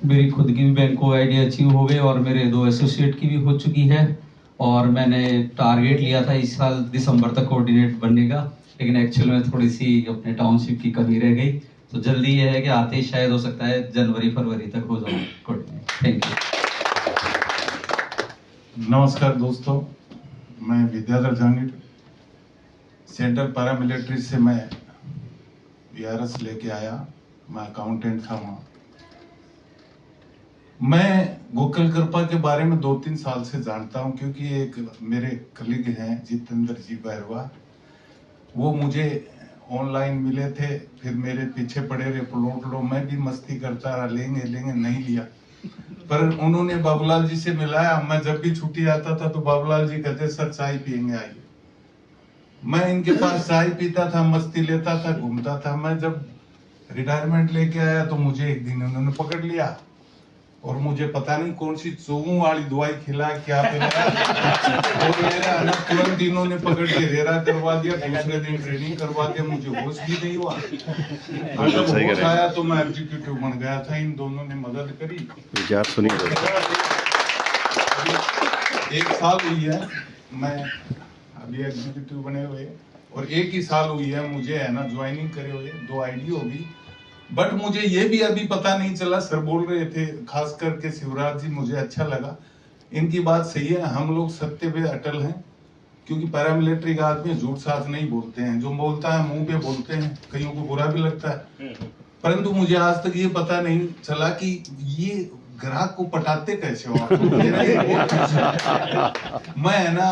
मेरी खुद की भी बैंक ऑफ आईडी अचीव हो गई और मेरे 2 एसोसिएट की भी हो चुकी है। और मैंने टारगेट लिया था इस साल दिसंबर तक कोऑर्डिनेट बनने का, लेकिन एक्चुअल में थोड़ी सी अपने टाउनशिप की कमी रह गई। तो जल्दी ये है कि आते ही शायद हो सकता है जनवरी फरवरी तक हो जाऊँ कोऑर्डिनेट। Thank you. नमस्कार दोस्तों, मैं Vidyadhar Jahangir central para military से मैं वीआरएस लेके आया। मैं अकाउंटेंट था वहाँ। मैं गोकुल कृपा के बारे में 2-3 साल से जानता हूँ, क्योंकि एक मेरे कलीग हैं जितेंद्र जी बैरवा, वो मुझे ऑनलाइन मिले थे, फिर मेरे पीछे पड़े रहे प्लॉट लो। मैं भी मस्ती करता रहा, लेंगे लेंगे, नहीं लिया। पर उन्होंने बाबूलाल जी से मिलाया। मैं जब भी छुट्टी आता था तो बाबूलाल जी कहते सर चाय पियेंगे, आइए। मैं इनके पास चाय पीता था, मस्ती लेता था, घूमता था। मैं जब रिटायरमेंट लेके आया तो मुझे एक दिन उन्होंने पकड़ लिया और मुझे पता नहीं कौन सी चोगू वाली दवाई खिला, क्या पिलाया और मेरा तुरंत इन्होंने पकड़ के रेरा करवा दिया। दूसरे दिन ट्रेनिंग करवा दिया, मुझे होश भी नहीं हुआ। जब होश आया तो मैं एग्जीक्यूटिव बन गया था। इन दोनों ने मदद करी। 1 साल हुई है मैं अभी एग्जीक्यूटिव बने हुए, और 1 ही साल हुई है मुझे है ना ज्वाइनिंग करे हुए। 2 आईडी होगी, बट मुझे ये भी अभी पता नहीं चला। सर बोल रहे थे, खास करके शिवराज जी, मुझे अच्छा लगा। इनकी बात सही है, हम लोग सत्य पे अटल हैं, क्योंकि पैरामिलिट्री का आदमी झूठ साथ नहीं बोलते हैं। जो बोलता है मुंह पे बोलते हैं, कईयों को बुरा भी लगता है। परंतु मुझे आज तक ये पता नहीं चला कि ये ग्राहक को पटाते कैसे हो आप। मैं है ना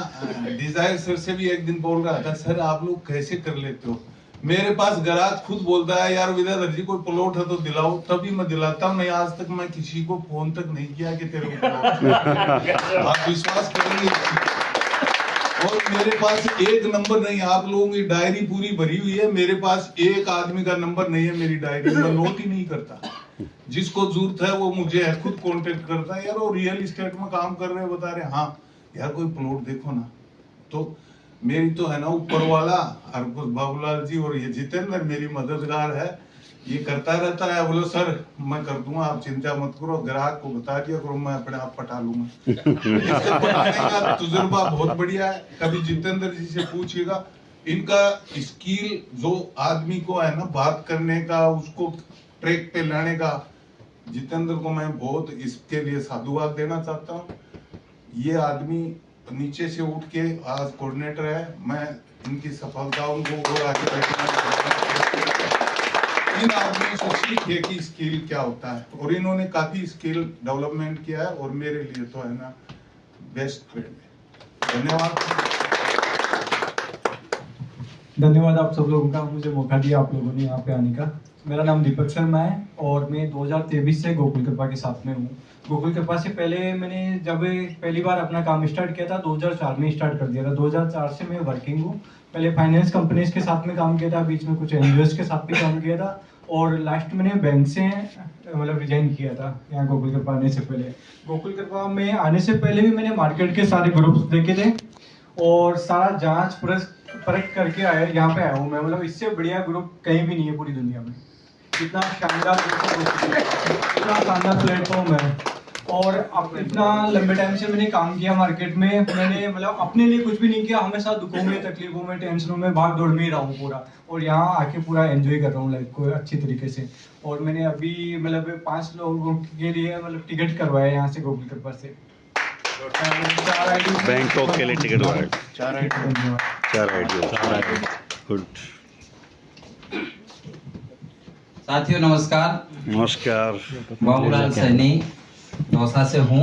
डिजायर सर से भी एक दिन बोल रहा था, सर आप लोग कैसे कर लेते हो। मेरे पास ग्राहक खुद बोलता है, यार विद्याधर जी कोई प्लॉट है तो दिलाओ, तभी मैं दिलाता हूँ। नहीं आज तक मैं किसी को फोन तक नहीं किया कि तेरे को आप विश्वास करेंगे। और मेरे पास एक नंबर नहीं, आप लोगों की डायरी पूरी भरी हुई है, मेरे पास एक आदमी का नंबर नहीं है मेरी डायरी में। नोट ही नहीं करता। जिसको जरूरत है वो मुझे खुद कांटेक्ट करता है। यार वो रियल एस्टेट में काम कर रहे हैं, बता रहे हाँ यार कोई प्लॉट देखो ना। तो मेरी तो है ना ऊपर वाला और कुछ बाबूलाल जी और ये जितेंद्र मेरी मददगार है। ये करता रहता है। बोलो सर मैं कर दूंगा, आप चिंता मत करो, ग्राहक को बता दिया करो, मैं अपने आप पटा लूंगा। इससे पटाने का तजुर्बा बहुत बढ़िया है। कभी जितेंद्र जी से पूछिएगा, इनका स्किल जो आदमी को है ना बात करने का, उसको ट्रैक पे लाने का, जितेंद्र को मैं बहुत इसके लिए साधुवाद देना चाहता हूँ। ये आदमी नीचे से उठ के आज कोऑर्डिनेटर है। मैं इनकी सफलताओं को और आगे बढ़ाना, इन आदमियों से सीखे कि स्किल क्या होता है, और इन्होंने काफी स्किल डेवलपमेंट किया है और मेरे लिए तो है ना बेस्ट फ्रेंड है। धन्यवाद आप सब लोगों का, मुझे मौका दिया आप लोगों ने यहाँ पे आने का। मेरा नाम दीपक शर्मा है और मैं 2023 से गोकुल कृपा के साथ में हूँ। गोकुल कृपा से पहले मैंने जब पहली बार अपना काम स्टार्ट किया था 2004 में स्टार्ट कर दिया था। 2004 से मैं वर्किंग हूँ। पहले फाइनेंस कंपनीज के साथ में काम किया था, बीच में कुछ एनजीओस के साथ भी काम किया था, और लास्ट मैंने बैंक से मतलब रिजाइन किया था यहाँ गोकुल कृपा आने से पहले। गोकुल कृपा में आने से पहले भी मैंने मार्केट के सारे ग्रुप्स देखे थे और सारा जांच परख करके आया, यहाँ पे आया हूँ मैं। मतलब इससे बढ़िया ग्रुप कहीं भी नहीं है पूरी दुनिया में। इतना शानदार इतना शानदार प्लेटफॉर्म है, और अब इतना लंबे टाइम से मैंने काम किया मार्केट में। मैंने मतलब अपने लिए कुछ भी नहीं किया, हमेशा दुखों में, तकलीफों में, टेंशनों में भाग दौड़ में ही रहा हूँ पूरा, और यहाँ आके पूरा एंजॉय कर रहा हूँ लाइफ को अच्छी तरीके से। और मैंने अभी मतलब 5 लोगों के लिए मतलब टिकट करवाया यहाँ से गोकुल कृपा से। बैंकॉक के लिए टिकट हुआ है। 4 आईडी। गुड। साथियों नमस्कार। नमस्कार। बाबूलाल सैनी दौसा से हूँ।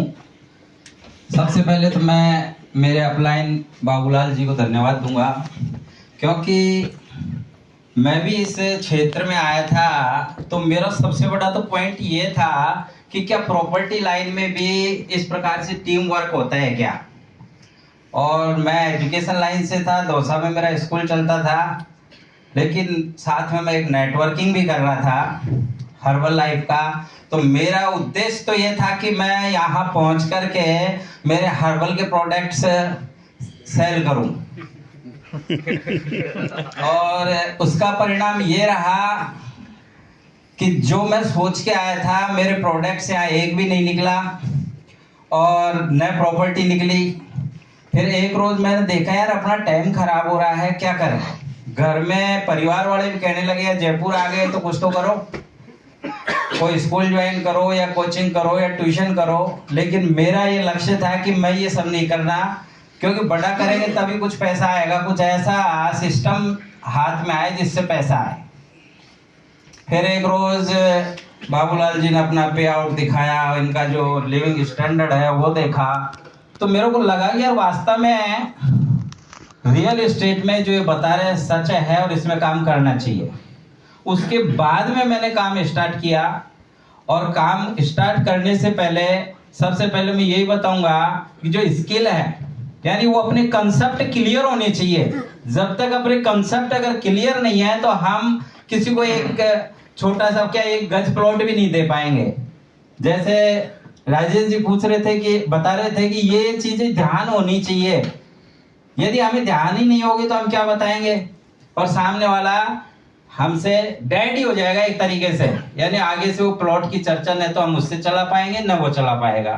सबसे पहले तो मैं मेरे अपलाइन बाबूलाल जी को धन्यवाद दूंगा, क्योंकि मैं भी इस क्षेत्र में आया था तो मेरा सबसे बड़ा तो पॉइंट ये था कि क्या प्रॉपर्टी लाइन में भी इस प्रकार से टीम वर्क होता है क्या। और मैं एजुकेशन लाइन से था, दौसा में मेरा स्कूल चलता था, लेकिन साथ में मैं एक नेटवर्किंग भी कर रहा था हर्बल लाइफ का। तो मेरा उद्देश्य तो ये था कि मैं यहाँ पहुँच करके मेरे हर्बल के प्रोडक्ट्स सेल करूँ। और उसका परिणाम ये रहा कि जो मैं सोच के आया था मेरे प्रोडक्ट से यहाँ एक भी नहीं निकला और न प्रॉपर्टी निकली। फिर एक रोज मैंने देखा यार अपना टाइम खराब हो रहा है, क्या करें। घर में परिवार वाले भी कहने लगे यार जयपुर आ गए तो कुछ तो करो, कोई स्कूल ज्वाइन करो या कोचिंग करो या ट्यूशन करो। लेकिन मेरा ये लक्ष्य था कि मैं ये सब नहीं करना, क्योंकि बड़ा करेंगे तभी कुछ पैसा आएगा, कुछ ऐसा सिस्टम हाथ में आए जिससे पैसा आए। फिर एक रोज बाबूलाल जी ने अपना पे आउट दिखाया, इनका जो लिविंग स्टैंडर्ड है वो देखा, तो मेरे को लगा कि यार वास्तव में रियल एस्टेट में जो ये बता रहे हैं सच है और इसमें काम करना चाहिए। उसके बाद में मैंने काम स्टार्ट किया, और काम स्टार्ट करने से पहले सबसे पहले मैं यही बताऊंगा कि जो स्किल है यानी वो अपने कंसेप्ट क्लियर होने चाहिए। जब तक अपने कंसेप्ट अगर क्लियर नहीं है तो हम किसी को एक छोटा सा क्या एक गज प्लॉट भी नहीं दे पाएंगे। जैसे राजेश जी पूछ रहे थे कि बता रहे थे कि ये चीजें ध्यान होनी चाहिए, यदि हमें ध्यान ही नहीं होगी तो हम क्या बताएंगे, और सामने वाला हमसे डेड ही हो जाएगा एक तरीके से। यानी आगे से वो प्लॉट की चर्चा न तो हम उससे चला पाएंगे न वो चला पाएगा।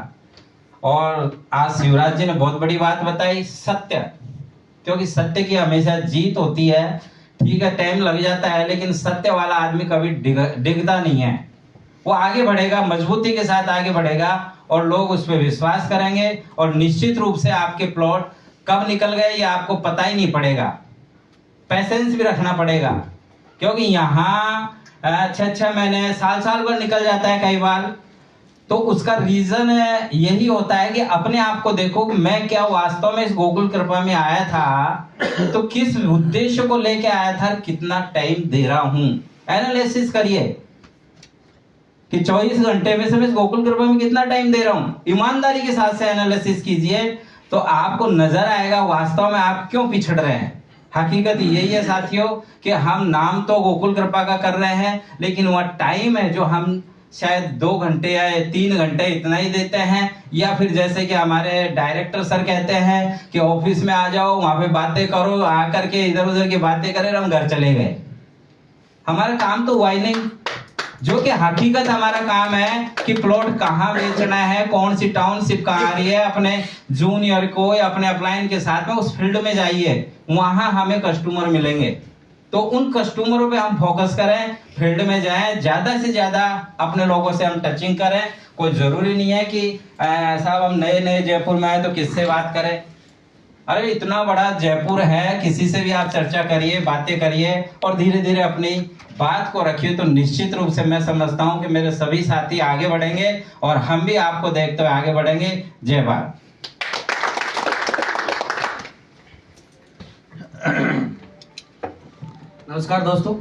और आज शिवराज जी ने बहुत बड़ी बात बताई, सत्य, क्योंकि सत्य की हमेशा जीत होती है। ठीक है टाइम लग जाता है लेकिन सत्य वाला आदमी कभी डिगता नहीं है, वो आगे बढ़ेगा, मजबूती के साथ आगे बढ़ेगा और लोग उस पर विश्वास करेंगे और निश्चित रूप से आपके प्लॉट कब निकल गए ये आपको पता ही नहीं पड़ेगा। पेशेंस भी रखना पड़ेगा, क्योंकि यहाँ 6-6 महीने साल भर निकल जाता है कई बार। तो उसका रीजन यही होता है कि अपने आप को देखो कि मैं क्या वास्तव में इस गोकुल कृपा में आया था तो किस उद्देश्य को लेके आया था, कितना टाइम दे रहा हूं। एनालिसिस करिए कि 24 घंटे में से मैं इस गोकुल कृपा में कितना टाइम दे रहा हूं। ईमानदारी के साथ से एनालिसिस कीजिए तो आपको नजर आएगा वास्तव में आप क्यों पिछड़ रहे हैं। हकीकत यही है साथियों कि हम नाम तो गोकुल कृपा का कर रहे हैं, लेकिन वह टाइम है जो हम शायद 2 घंटे या 3 घंटे इतना ही देते हैं, या फिर जैसे कि हमारे डायरेक्टर सर कहते हैं कि ऑफिस में आ जाओ, वहां पे बातें करो, आकर के इधर उधर की बातें करें, हम घर चले गए। हमारा काम तो हुआ ही नहीं। जो कि हकीकत हमारा काम है कि प्लॉट कहाँ बेचना है, कौन सी टाउनशिप कहाँ आ रही है, अपने जूनियर को या अपने अपलाइन के साथ में उस फील्ड में जाइए, वहां हमें कस्टमर मिलेंगे। तो उन कस्टमरों पे हम फोकस करें, फील्ड में जाएं, ज्यादा से ज्यादा अपने लोगों से हम टचिंग करें। कोई जरूरी नहीं है कि साहब हम नए नए जयपुर में आए तो किससे बात करें। अरे इतना बड़ा जयपुर है, किसी से भी आप चर्चा करिए, बातें करिए और धीरे धीरे अपनी बात को रखिए, तो निश्चित रूप से मैं समझता हूं कि मेरे सभी साथी आगे बढ़ेंगे और हम भी आपको देखते हुए आगे बढ़ेंगे। जय भारत। नमस्कार दोस्तों,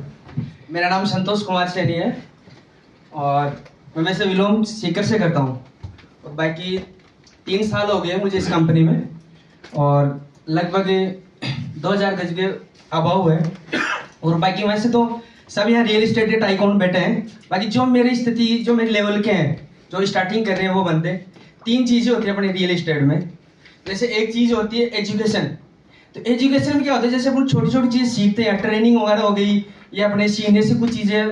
मेरा नाम संतोष कुमार सैनी है और मैं वैसे विलोम सीकर से करता हूँ। और बाकी 3 साल हो गए मुझे इस कंपनी में और लगभग 2000 गज के अभाव है। और बाकी वैसे तो सब यहाँ रियल एस्टेट के टाइकून बैठे हैं। बाकी जो मेरी स्थिति, जो मेरे लेवल के हैं, जो स्टार्टिंग कर रहे हैं वो बंदे, 3 चीज़ें होती है अपने रियल एस्टेट में। जैसे एक चीज़ होती है एजुकेशन। तो एजुकेशन में क्या होता है, जैसे अपन छोटी छोटी चीज़ सीखते हैं, ट्रेनिंग वगैरह हो गई या अपने सीनियर से कुछ चीज़ें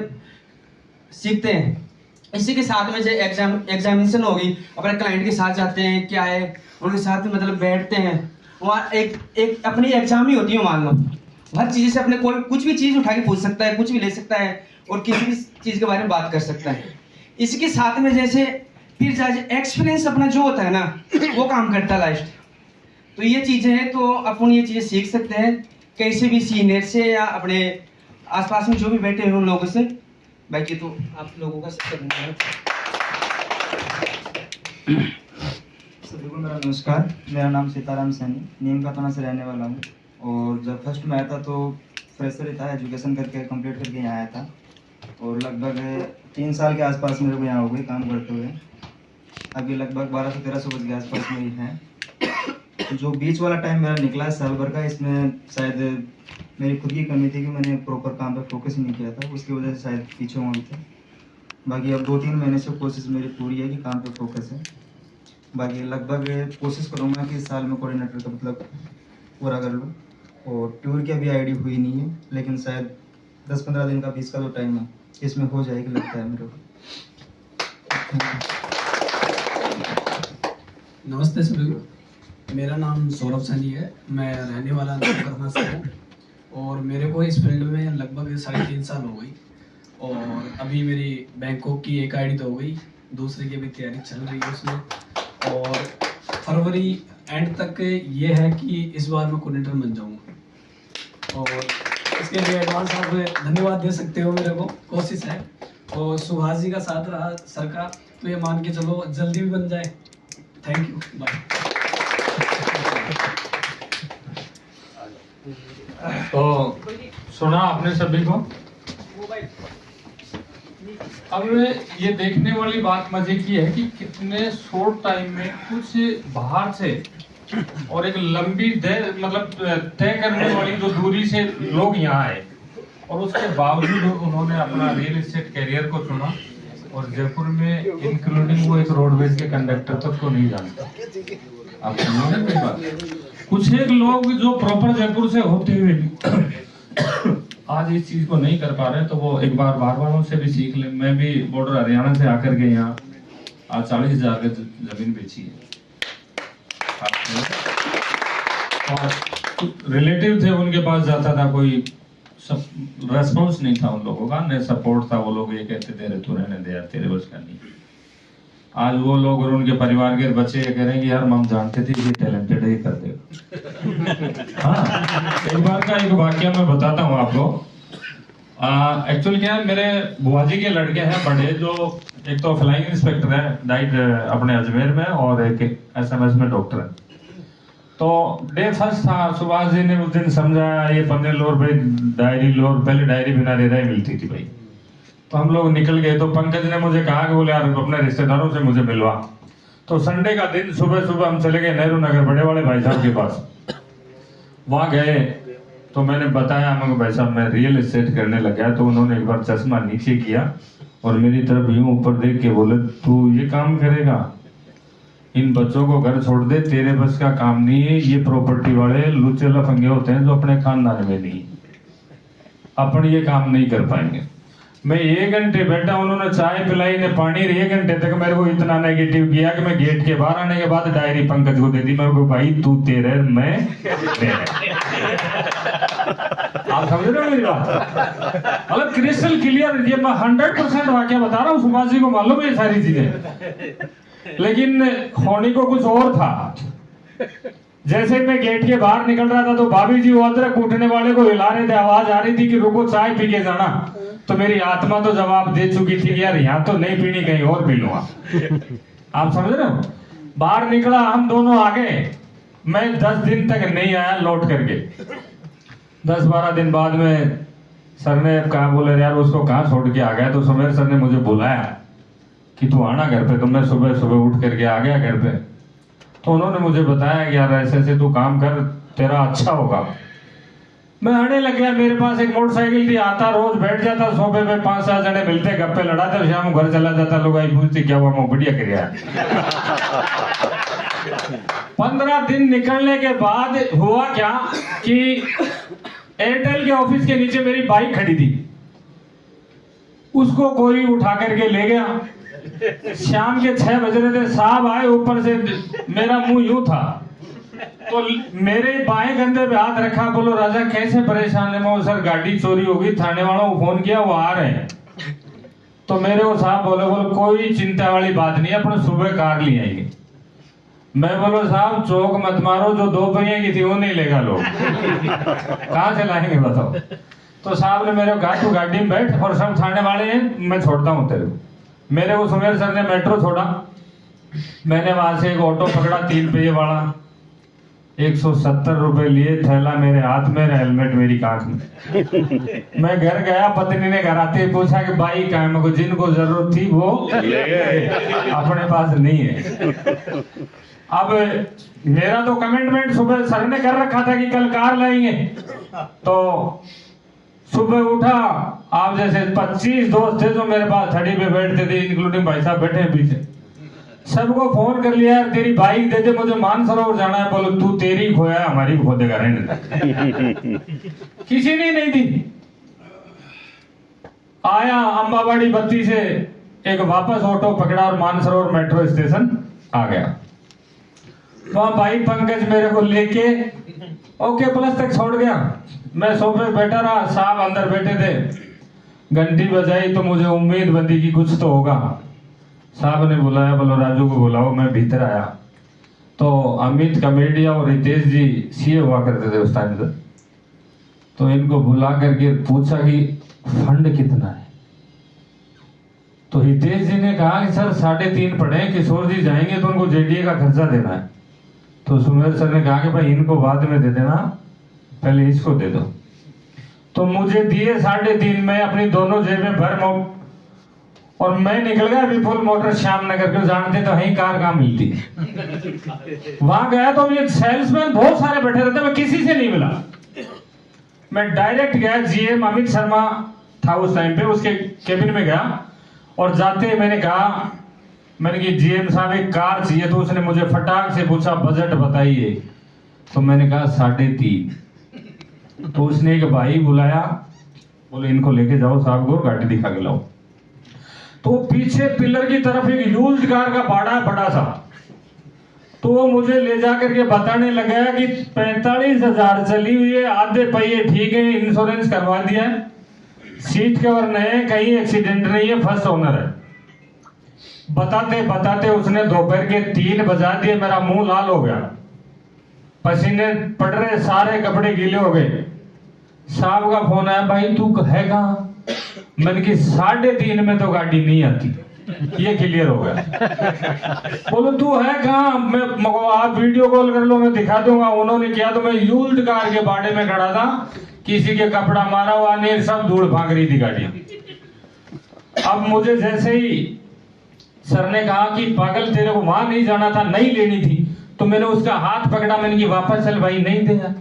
सीखते हैं। इसी के साथ में जो एग्जामिनेशन होगी, अपने क्लाइंट के साथ जाते हैं, क्या है उनके साथ में मतलब बैठते हैं, वहाँ एक अपनी एग्जाम ही होती है। मान लो हर चीज़ से अपने कोई कुछ भी चीज़ उठा के पूछ सकता है, कुछ भी ले सकता है और किसी भी चीज़ के बारे में बात कर सकता है। इसके साथ में जैसे फिर एक्सपीरियंस अपना जो होता है ना वो काम करता है लास्ट। तो ये चीज़ें हैं, तो अपन ये चीज़ें सीख सकते हैं कैसे भी सीनियर से या अपने आसपास में जो भी बैठे हैं उन लोगों से। बाकी तो आप लोगों का सबसे धन्यवाद। सभी को मेरा नमस्कार, मेरा नाम सीताराम सैनी, नीम का थाना से रहने वाला हूँ। और जब फर्स्ट में आया था तो फ्रेशर ही था, एजुकेशन करके कंप्लीट करके यहाँ आया था और लगभग 3 साल के आसपास मेरे को यहाँ हो गए काम करते हुए। अभी लगभग 1200-1300 बज के आसपास में ही है। जो बीच वाला टाइम मेरा निकला है साल भर का, इसमें शायद मेरी खुद की कमी थी कि मैंने प्रॉपर काम पे फोकस ही नहीं किया था, उसकी वजह से शायद पीछे हुए थे। बाकी अब 2-3 महीने से कोशिश मेरी पूरी है कि काम पे फोकस है। बाकी लगभग कोशिश करूँगा कि साल में कोऑर्डिनेटर का मतलब पूरा कर लूँ। और टूर की अभी आईडी हुई नहीं है, लेकिन शायद 10-15 दिन का 20 का जो टाइम है इसमें हो जाएगी लगता है मेरे को। नमस्ते सभी को, मेरा नाम सौरभ सैनी है। मैं रहने वाला नौकरना से हूँ और मेरे को इस फील्ड में लगभग 3.5 साल हो गई। और अभी मेरी बैंकॉक की एक आईडी तो हो गई, दूसरे की भी तैयारी चल रही है उसमें। और फरवरी एंड तक ये है कि इस बार मैं कोऑर्डिनेटर बन जाऊँगा और इसके लिए एडवांस आप धन्यवाद दे सकते हो। मेरे को कोशिश है और सुभाष जी का साथ रहा सर का, तो ये मान के चलो जल्दी भी बन जाए। Thank you, bye. तो सुना आपने सभी को। अब ये देखने वाली बात मजे की है कि कितने शॉर्ट टाइम में कुछ बाहर से और एक लंबी मतलब तय करने वाली जो दूरी से लोग यहाँ आए और उसके बावजूद उन्होंने अपना रियल एस्टेट करियर को चुना। और जयपुर में इंक्लूडिंग वो एक रोडवेज के कंडक्टर तक को नहीं जानता। आप समझे मेरी बात? कुछ एक लोग जो प्रॉपर जयपुर से होते हुए आज इस चीज को नहीं कर पा रहे, तो वो एक बार बार उनसे भी सीख ले। मैं भी बॉर्डर हरियाणा से आकर के यहाँ आज 40,000 की जमीन बेची है। और रिलेटिव थे, उनके पास जाता था, कोई सब रेस्पॉन्स नहीं था उन लोगों का, न सपोर्ट था। वो लोग ये कहते थे तू रहने दे यार, तेरे बस का नहीं। आज वो लोग और उनके परिवार के बच्चे कह रहे हैं कि यार हम जानते थे ये टैलेंटेड है, कर देगा। हाँ, एक बार का एक वाक्य मैं बताता हूँ आपको। एक्चुअली क्या है, मेरे बुआ जी के लड़के हैं बड़े, जो एक तो फ्लाइंग इंस्पेक्टर है डाइट अपने अजमेर में, और एक SMS में डॉक्टर है। तो डे फर्स्ट था, सुभाष जी ने उस दिन समझाया ये 15 लोर भाई डायरी लोर, पहले डायरी बिना दे रहे मिलती थी भाई। तो हम लोग निकल गए। तो पंकज ने मुझे कहा कि बोले यार अपने रिश्तेदारों से मुझे मिलवा। तो संडे का दिन सुबह सुबह हम चले गए नेहरू नगर बड़े वाले भाई साहब के पास। वहां गए तो मैंने बताया मगर भाई साहब मैं रियल एस्टेट करने लगा। तो उन्होंने एक बार चश्मा नीचे किया और मेरी तरफ यूं ऊपर देख के बोले तू ये काम करेगा, इन बच्चों को घर छोड़ दे, तेरे बस का काम नहीं है। ये प्रॉपर्टी वाले लुच्चे लफंगे होते हैं जो अपने खानदान में नहीं, अपन ये काम नहीं कर पाएंगे। मैं 1 घंटे बैठा, उन्होंने चाय पिलाई ने पानी, 1 घंटे तक मेरे को इतना नेगेटिव किया कि मैं गेट के बाहर आने के बाद डायरी पंकज को दे दी। मेरे को भाई तू तेरे मैं आप समझ रहे हो मेरी बात? मतलब क्रिस्टल क्लियर, ये मैं 100% वाक्य बता रहा हूँ। सुभाष जी को मालूम है ये सारी चीजें, लेकिन होने को कुछ और था। जैसे मैं गेट के बाहर निकल रहा था तो भाभी जी वो अदरक कूटने वाले को हिला रहे थे, आवाज आ रही थी कि रुको चाय पी के जाना। तो मेरी आत्मा तो जवाब दे चुकी थी कि यार यहाँ तो नहीं पीनी, कहीं और पी लूंगा। आप समझ रहे हो? बाहर निकला, हम दोनों आ गए। मैं 10 दिन तक नहीं आया लौट करके। 10-12 दिन बाद में सर ने कहा, बोले यार उसको कहाँ छोड़ के आ गया? तो सुमेर सर ने मुझे बुलाया कि तू आना घर पे। तो मैं सुबह सुबह उठ करके आ गया घर पे। तो उन्होंने मुझे बताया कि यार ऐसे ऐसे तू काम कर, तेरा अच्छा होगा। मैं आने लग गया। मेरे पास एक मोटरसाइकिल थी, आता रोज बैठ जाता सोफे पे, 5-7 जने मिलते, गप्पे लड़ाते, शाम घर चला जाता। लोग आई पूछते क्या हुआ, मैं बढ़िया कर 15 दिन निकलने के बाद हुआ क्या कि एयरटेल के ऑफिस के नीचे मेरी बाइक खड़ी थी, उसको कोई उठा करके ले गया। शाम के 6 बज रहे थे, साहब आए, ऊपर से मेरा मुंह यूं था तो मेरे बाएं कंधे पे हाथ रखा, बोलो राजा कैसे परेशान है? मैं सर गाड़ी चोरी हो गई, थाने वालों को फोन किया, वो आ रहे हैं। तो मेरे को साहब बोले कोई चिंता वाली बात नहीं है, अपने सुबह कार ले आएंगे। मैं बोलो साहब चौक मत मारो, जो 2 पहिए की थी वो नहीं लेगा लोग कहाँ से लाएंगे बताओ? तो साहब ने मेरे को कहा तू गाड़ी में बैठ और सब थाने वाले हैं, मैं छोड़ता हूँ तेरे को। मेरे को सुमेर सर ने मेट्रो छोड़ा। मैंने वहां से एक ऑटो पकड़ा 3 पहिए वाला, 170 रुपए लिए, थैला मेरे हाथ में, हेलमेट मेरी कांख में। मैं घर गया, पत्नी ने घर आते ही पूछा कि भाई कहाँ को, जिनको जरूरत थी वो अपने पास नहीं है। अब मेरा तो कमिटमेंट सुबह सर ने कर रखा था कि कल कार लाएंगे। तो सुबह उठा, आप जैसे 25 दोस्त थे जो मेरे पास थड़ी पे बैठते थे, इंक्लूडिंग भाई साहब बैठे हैं पीछे, सबको फोन कर लिया, यार तेरी बाइक दे दे, मुझे मानसरोवर जाना है। बोलो तू तेरी खोया, हमारी खो देगा, रहने दे। किसी ने नहीं दी। आया अंबाबाड़ी बत्ती से एक वापस ऑटो पकड़ा और मानसरोवर मेट्रो स्टेशन आ गया। वहां भाई पंकज मेरे को लेके ओके प्लस तक छोड़ गया। मैं सोफे पे बैठा रहा, साहब अंदर बैठे थे। घंटी बजाई तो मुझे उम्मीद बंदी की कुछ तो होगा। साहब ने बुलाया, बोलो राजू को बुलाओ। मैं भीतर आया तो अमित कमेडिया और रितेश जी सीए हुआ करते थे उस टाइम से। तो इनको बुला करके पूछा कि फंड कितना है। तो हितेश जी ने कहा कि सर 3.5 पड़े, किशोर जी जाएंगे तो उनको जेडीए का खर्चा देना है। तो सुमेर सर ने कहा कि भाई इनको बाद में दे देना, पहले इसको दे दो। तो मुझे दिए 3.5, मैं अपनी दोनों जेबें भर और मैं निकल गया विपुल मोटर श्याम नगर के, जानते तो है कार कहाँ मिलती। वहां गया तो ये सेल्समैन बहुत सारे बैठे रहते, मैं किसी से नहीं मिला। मैं डायरेक्ट गया, जीएम अमित शर्मा था उस टाइम पे, उसके केबिन में गया और जाते मैंने कहा, मैंने कि जीएम साहब एक कार चाहिए। तो उसने मुझे फटाक से पूछा बजट बताइए। तो मैंने कहा 3.5। तो उसने एक भाई बुलाया, बोले इनको लेके जाओ साहब को, गाड़ी दिखा के लाओ। तो पीछे पिलर की तरफ एक यूज्ड कार का बाड़ा है बड़ा सा। तो वो मुझे ले जाकर के बताने लगा कि 45,000 चली हुई है, आधे पहिए ठीक है, इंश्योरेंस करवा दिया है, सीट कवर नए, कहीं एक्सीडेंट नहीं है, फर्स्ट ओनर है। बताते बताते उसने दोपहर के 3 बजा दिए। मेरा मुंह लाल हो गया, पसीने पड़ रहे, सारे कपड़े गीले हो गए। साहब का फोन आया, भाई तू है कहाँ? मैंने कि 3.5 में तो गाड़ी नहीं आती। ये क्लियर हो गया। बोलो तू है कहाँ? मैं आप वीडियो कॉल कर लो, मैं दिखा दूंगा। उन्होंने किया तो मैं यूज्ड कार के बाड़े में खड़ा था, किसी के कपड़ा मारा हुआ नहीं, सब धूल भाग रही थी गाड़ियां। अब मुझे जैसे ही सर ने कहा कि पागल तेरे को वहां नहीं जाना था, नहीं लेनी थी, तो मैंने उसका हाथ पकड़ा, मैंने कि वापस चल भाई, नहीं देना।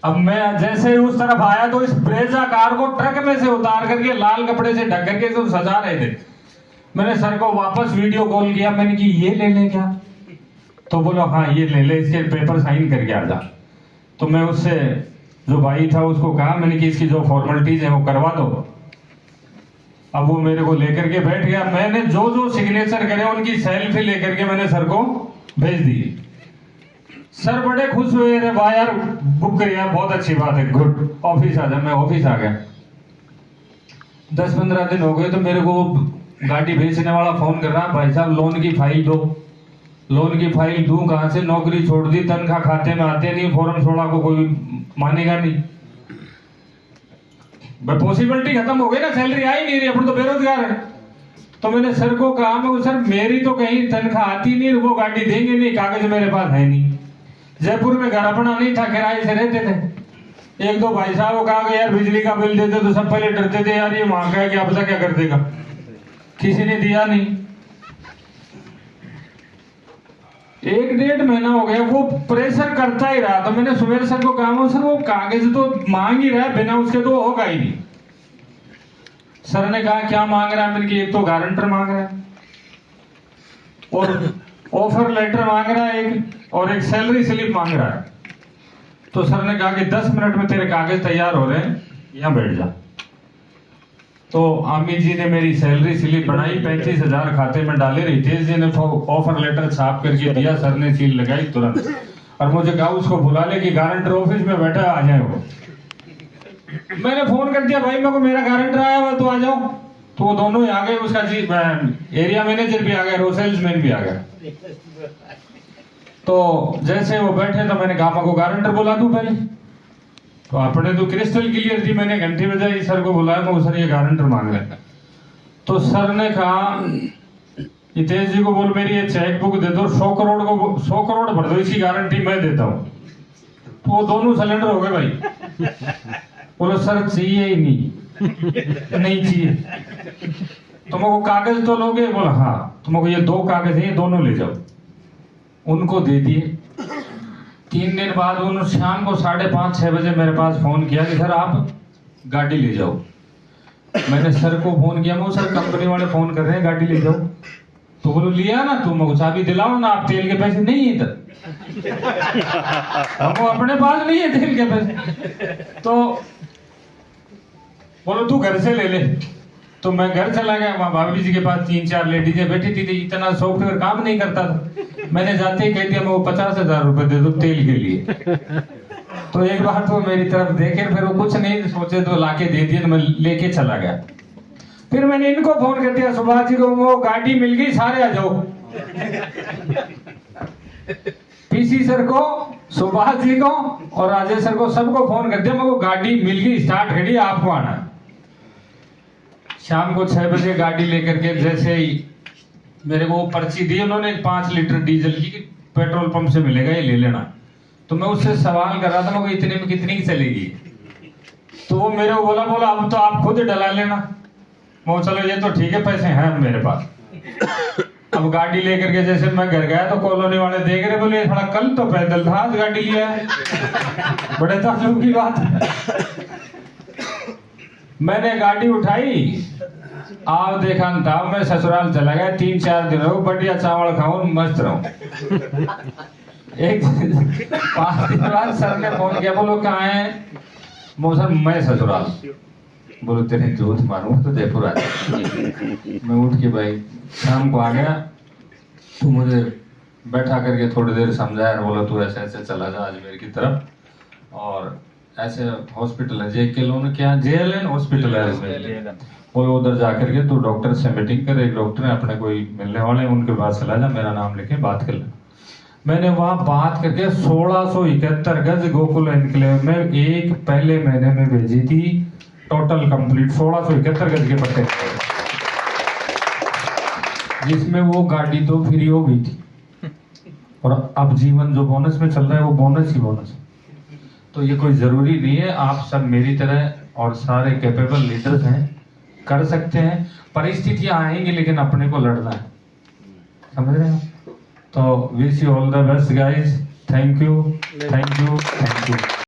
अब मैं जैसे ही उस तरफ आया तो इस ब्रेजा कार को ट्रक में से उतार करके लाल कपड़े से ढक करके सब सजा रहे थे। मैंने सर को वापस वीडियो कॉल किया, मैंने कि ये ले ले क्या? तो बोलो हाँ ये ले ले, इसके पेपर साइन करके आ जा। तो मैं उससे जो भाई था उसको कहा, मैंने कि इसकी जो फॉर्मेलिटीज है वो करवा दो। अब वो मेरे को लेकर के बैठ गया। मैंने जो जो सिग्नेचर करे उनकी सेल्फी लेकर के मैंने सर को भेज दी। सर बड़े खुश हुए, अरे वाह यार बुक करिए, बहुत अच्छी बात है, गुड, ऑफिस आ जा। मैं ऑफिस आ गया। 10-15 दिन हो गए तो मेरे को गाड़ी बेचने वाला फोन कर रहा है, भाई साहब लोन की फाइल दो। लोन की फाइल दूं कहां से? नौकरी छोड़ दी, तनख्वाह खाते में आते नहीं, फॉर्म छोड़ा को कोई मानेगा नहीं। पॉसिबिलिटी खत्म हो गई ना, सैलरी आई नहीं रही, अपन तो बेरोजगार है। तो मैंने सर को कहा, मैं सर मेरी तो कहीं तनख्वाह आती नहीं, वो गाड़ी देंगे नहीं, कागज मेरे पास है नहीं। जयपुर में घर अपना नहीं था, किराए से रहते थे। 1-2 भाई साहब को कहा कि यार बिजली का बिल देते, तो सब पहले डरते थे यार ये मांगा है, क्या पता क्या कर देगा। किसी ने दिया नहीं। 1-1.5 महीना हो गया, वो प्रेशर करता ही रहा। तो मैंने सुमेर सर को कहा, सर वो कागज तो मांग ही रहा है, बिना उसके तो होगा ही नहीं। सर ने कहा क्या मांग रहा है? मैंने कि एक तो गारंटर मांग रहा है और ऑफर लेटर मांग रहा है एक, और एक सैलरी स्लिप मांग रहा है। तो सर ने कहा कि 10 मिनट में तेरे कागज तैयार हो रहे हैं, यहाँ बैठ जा। तो अमित जी ने मेरी सैलरी स्लिप बनाई, 35,000 खाते में डाले। रितेश जी ने ऑफर लेटर छाप करके दिया, सर ने सील लगाई तुरंत, और मुझे कहा उसको बुला ले कि गारंटर ऑफिस में बैठा, आ जाए वो। मैंने फोन कर दिया, भाई मेरे को मेरा गारंटर आया हुआ, तो आ जाओ। तो वो दोनों ही आ गए, उसका जी एरिया मैनेजर भी आ गया, रो सेल्समैन भी आ गया। तो जैसे वो बैठे तो मैंने कहा को गारंटर बुला दूं पहले। तो अपने तो क्रिस्टल क्लियर थी, मैंने घंटी बजाई, सर को बुलाया, मैं सर ये गारंटर मांग रहे हैं। तो सर ने कहा हितेश जी को बोल मेरी ये चेक बुक दे दो, 100 करोड़ भर दो, इसकी गारंटी मैं देता हूँ। तो वो दोनों सिलेंडर हो गए भाई। बोलो सर चाहिए ही नहीं चाहिए। तुमको कागज तो लोगे? बोला हाँ। तुमको ये 2 कागज है, ये दोनों ले जाओ। उनको दे दिए। 3 दिन बाद उन्होंने शाम को 5:30-6 बजे मेरे पास फोन किया कि सर आप गाड़ी ले जाओ। मैंने सर को फोन किया, मैं सर कंपनी वाले फोन कर रहे हैं, गाड़ी ले जाओ। तो बोलो लिया ना, तुम चाबी दिलाओ ना, आप तेल के पैसे नहीं है इधर। हमको अपने पास नहीं है तेल के पैसे। तो बोलो तू घर से ले ले। तो मैं घर चला गया, वहाँ भाभी जी के पास 3-4 लेडीजें बैठी थी, इतना सॉफ्टवेयर काम नहीं करता था। मैंने जाते ही कह दिया मैं वो 50,000 रुपए दे दो तेल के लिए। तो एक बार तो मेरी तरफ देखे, फिर वो कुछ नहीं सोचे तो लाके दे दिए, मैं लेके चला गया। फिर मैंने इनको फोन कर दिया, सुभाष जी को वो गाड़ी मिल गई, सारे आ जाओ। पीसी सर को, सुभाष जी को और राजेश सर को, सबको फोन कर दिया, मेरे को गाड़ी मिल गई, स्टार्ट खड़ी, आपको आना। शाम को 6 बजे गाड़ी लेकर के जैसे ही मेरे को पर्ची दी उन्होंने 5 लीटर डीजल की, पेट्रोल पंप से मिलेगा, ये ले लेना। तो मैं उससे सवाल कर रहा था मैं इतने में कितनी की चलेगी। तो वो मेरे को बोला अब तो आप खुद डला लेना। मैं चलो ये तो ठीक है, पैसे हैं मेरे पास। अब गाड़ी लेकर के जैसे मैं घर गया तो कॉलोनी वाले देख रहे, बोले थोड़ा कल तो पैदल था, आज गाड़ी लिया है, बड़े ताल्लुक की बात। मैंने गाड़ी उठाई, आप देखा था मैं ससुराल चला गया, 3-4 दिन हो, बढ़िया चावल खाऊं, मस्त रहूं। एक 5 दिन बाद सर ने फोन किया, बोलो कहाँ है? सर मैं ससुराल। बोलो तेरे जोत मारूंगा तो जयपुर आ जा। मैं उठ के भाई शाम को आ गया, तो मुझे बैठा करके थोड़ी देर समझाया, बोला तू ऐसे ऐसे चला जा अजमेर की तरफ, और ऐसे हॉस्पिटल है जेके लोन क्या JLN हॉस्पिटल है इसमें, बोलो उधर जाकर के तू डॉक्टर से मीटिंग कर, एक डॉक्टर है अपने कोई मिलने वाले, उनके पास चला जा, मेरा नाम लेके बात कर ले। मैंने वहां बात करके 1671 गज गोकुल एनक्लेव में एक पहले महीने में भेजी थी, टोटल कंप्लीट 1671 गज के पट्टे, जिसमें वो गाड़ी तो फ्री हो गई थी। और अब जीवन जो बोनस में चल रहा है वो बोनस ही बोनस है। तो ये कोई जरूरी नहीं है, आप सब मेरी तरह और सारे कैपेबल लीडर्स हैं, कर सकते हैं। परिस्थितियां आएंगी लेकिन अपने को लड़ना है, समझ रहे हैं? तो wish you all the best guys, thank you, thank you, thank you.